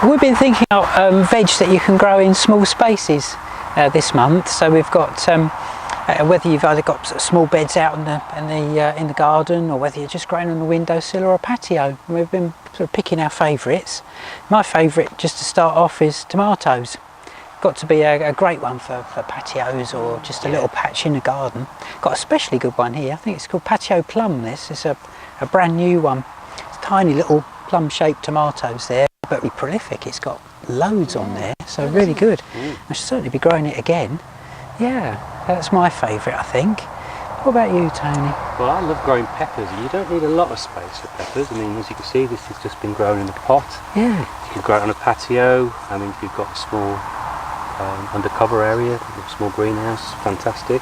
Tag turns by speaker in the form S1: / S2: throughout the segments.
S1: We've been thinking about veg that you can grow in small spaces this month. So we've got whether you've either got small beds out in the garden, or whether you're just growing on the windowsill or a patio. And we've been sort of picking our favourites. My favourite, just to start off, is tomatoes. Got to be a great one for patios or just a little patch in the garden. Got a especially good one here. I think it's called Patio Plum. This is a brand new one. It's tiny little plum-shaped tomatoes there, but really prolific. It's got loads on there, so really good. I should certainly be growing it again. Yeah, that's my favourite, I think. What about you, Tony?
S2: Well, I love growing peppers. You don't need a lot of space for peppers. I mean, as you can see, this has just been grown in a pot.
S1: Yeah.
S2: You can grow it on a patio. I mean, if you've got a small undercover area, a small greenhouse, fantastic.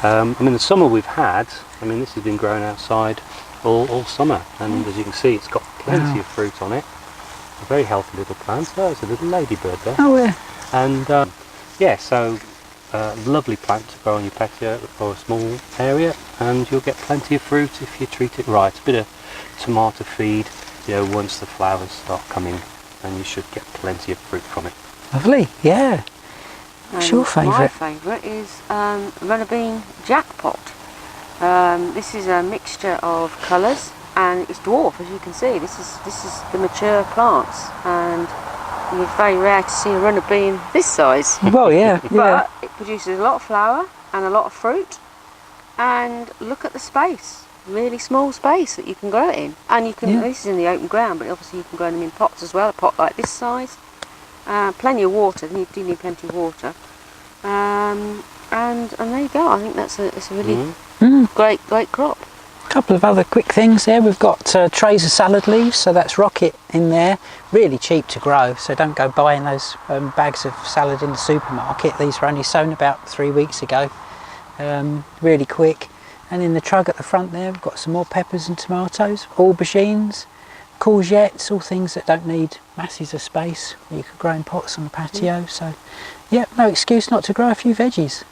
S2: I mean, the summer we've had, I mean, this has been grown outside all summer, and as you can see, it's got plenty of fruit on it. A very healthy little plant. Oh, there's a little ladybird there.
S1: Oh, yeah.
S2: And yeah, so lovely plant to grow on your patio or a small area, and you'll get plenty of fruit if you treat it right. A bit of tomato feed, you know, once the flowers start coming, and you should get plenty of fruit from it.
S1: Lovely, yeah. What's your favourite?
S3: My favourite is runner bean jackpot. This is a mixture of colours, and it's dwarf, as you can see. This is the mature plants, and it's very rare to see a runner bean this size.
S1: Well, yeah,
S3: But it produces a lot of flower and a lot of fruit, and look at the space. Really small space that you can grow it in, and you can. This is in the open ground, but obviously you can grow them in pots as well. A pot like this size. Plenty of water. You do need plenty of water, and there you go. I think it's a really great crop.
S1: A couple of other quick things there. We've got trays of salad leaves, so that's rocket in there. Really cheap to grow, so don't go buying those bags of salad in the supermarket. These were only sown about 3 weeks ago. Really quick. And in the trug at the front there, we've got some more peppers and tomatoes, aubergines, courgettes, all things that don't need masses of space. You could grow in pots on the patio, so yeah, no excuse not to grow a few veggies.